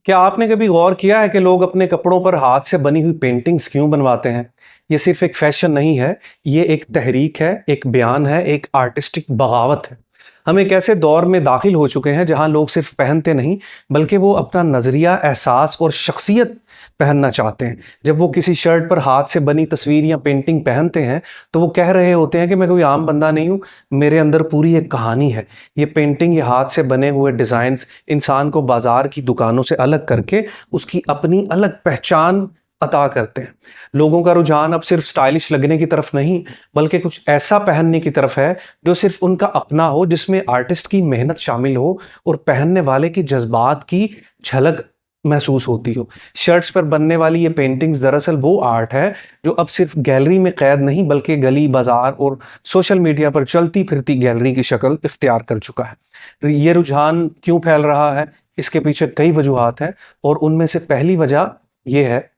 क्या आपने कभी गौर किया है कि लोग अपने कपड़ों पर हाथ से बनी हुई पेंटिंग्स क्यों बनवाते हैं? ये सिर्फ एक फैशन नहीं है, ये एक तहरीक है, एक बयान है, एक आर्टिस्टिक बगावत है। हम एक ऐसे दौर में दाखिल हो चुके हैं जहां लोग सिर्फ पहनते नहीं, बल्कि वो अपना नज़रिया, एहसास और शख्सियत पहनना चाहते हैं। जब वो किसी शर्ट पर हाथ से बनी तस्वीर या पेंटिंग पहनते हैं, तो वो कह रहे होते हैं कि मैं कोई आम बंदा नहीं हूँ, मेरे अंदर पूरी एक कहानी है। ये पेंटिंग, ये हाथ से बने हुए डिज़ाइंस इंसान को बाजार की दुकानों से अलग करके उसकी अपनी अलग पहचान अता करते हैं। लोगों का रुझान अब सिर्फ स्टाइलिश लगने की तरफ नहीं, बल्कि कुछ ऐसा पहनने की तरफ है जो सिर्फ उनका अपना हो, जिसमें आर्टिस्ट की मेहनत शामिल हो और पहनने वाले की जज्बात की झलक महसूस होती हो। शर्ट्स पर बनने वाली ये पेंटिंग्स दरअसल वो आर्ट है जो अब सिर्फ गैलरी में कैद नहीं, बल्कि गली, बाजार और सोशल मीडिया पर चलती फिरती गैलरी की शक्ल इख्तियार कर चुका है। ये रुझान क्यों फैल रहा है? इसके पीछे कई वजूहात हैं, और उनमें से पहली वजह यह है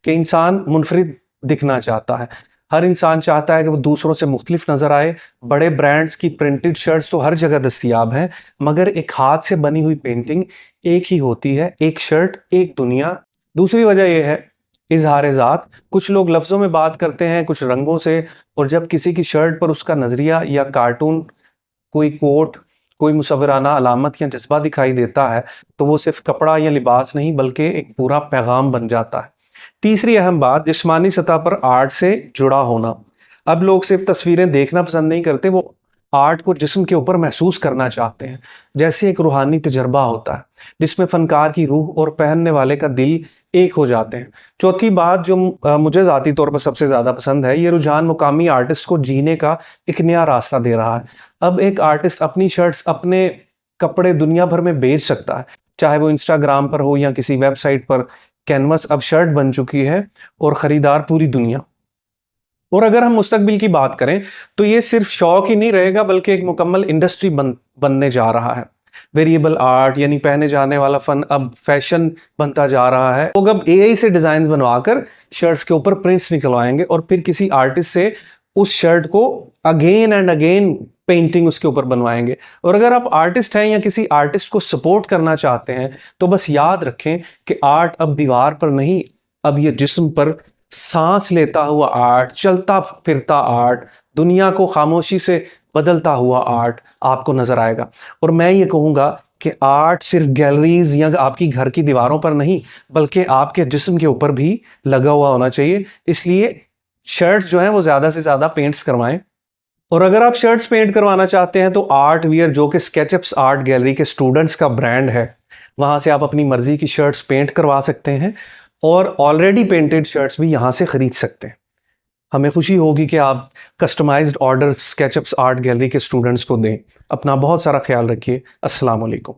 कि इंसान मुनफरिद दिखना चाहता है। हर इंसान चाहता है कि वो दूसरों से मुख्तलिफ नजर आए। बड़े ब्रांड्स की प्रिंटेड शर्ट्स तो हर जगह दस्तयाब हैं, मगर एक हाथ से बनी हुई पेंटिंग एक ही होती है, एक शर्ट, एक दुनिया। दूसरी वजह यह है इजहार ज़ात। कुछ लोग लफ्ज़ों में बात करते हैं, कुछ रंगों से, और जब किसी की शर्ट पर उसका नज़रिया या कार्टून, कोई कोट, कोई मुसव्वराना अलामत या जज्बा दिखाई देता है, तो वो सिर्फ कपड़ा या लिबास नहीं, बल्कि एक पूरा पैगाम बन जाता है। तीसरी अहम बात, जिस्मानी सतह पर आर्ट से जुड़ा होना। अब लोग सिर्फ तस्वीरें देखना पसंद नहीं करते, वो आर्ट को जिस्म के ऊपर महसूस करना चाहते हैं, जैसे एक रूहानी तजर्बा होता है जिसमें फनकार की रूह और पहनने वाले का दिल एक हो जाते हैं। चौथी बात जो मुझे ज़ाती तौर पर सबसे ज़्यादा पसंद है, ये रुझान मुकामी आर्टिस्ट को जीने का एक नया रास्ता दे रहा है। अब एक आर्टिस्ट अपनी शर्ट्स, अपने कपड़े दुनिया भर में बेच सकता है, चाहे वो इंस्टाग्राम पर हो या किसी वेबसाइट पर। कैनवस अब शर्ट बन चुकी है और ख़रीदार पूरी दुनिया। और अगर हम मुस्तकबिल की बात करें, तो ये सिर्फ शौक ही नहीं रहेगा, बल्कि एक मुकम्मल इंडस्ट्री बनने जा रहा है। वेरिएबल आर्ट यानी पहने जाने वाला फन अब फैशन बनता जा रहा है। लोग अब एआई से डिज़ाइन बनवाकर शर्ट्स के ऊपर प्रिंट्स निकलवाएंगे और फिर किसी आर्टिस्ट से उस शर्ट को अगेन एंड अगेन पेंटिंग उसके ऊपर बनवाएंगे। और अगर आप आर्टिस्ट हैं या किसी आर्टिस्ट को सपोर्ट करना चाहते हैं, तो बस याद रखें कि आर्ट अब दीवार पर नहीं, अब ये जिस्म पर सांस लेता हुआ आर्ट, चलता फिरता आर्ट, दुनिया को खामोशी से बदलता हुआ आर्ट आपको नजर आएगा। और मैं ये कहूँगा कि आर्ट सिर्फ गैलरीज या आपकी घर की दीवारों पर नहीं, बल्कि आपके जिस्म के ऊपर भी लगा हुआ होना चाहिए। इसलिए शर्ट्स जो हैं वो ज़्यादा से ज़्यादा पेंट्स करवाएं। और अगर आप शर्ट्स पेंट करवाना चाहते हैं, तो आर्ट वियर, जो कि स्केचअप्स आर्ट गैलरी के स्टूडेंट्स का ब्रांड है, वहाँ से आप अपनी मर्जी की शर्ट्स पेंट करवा सकते हैं और ऑलरेडी पेंटेड शर्ट्स भी यहाँ से ख़रीद सकते हैं। हमें खुशी होगी कि आप कस्टमाइज्ड ऑर्डर स्केचअप्स आर्ट गैलरी के स्टूडेंट्स को दें। अपना बहुत सारा ख्याल रखिए। अस्सलाम वालेकुम।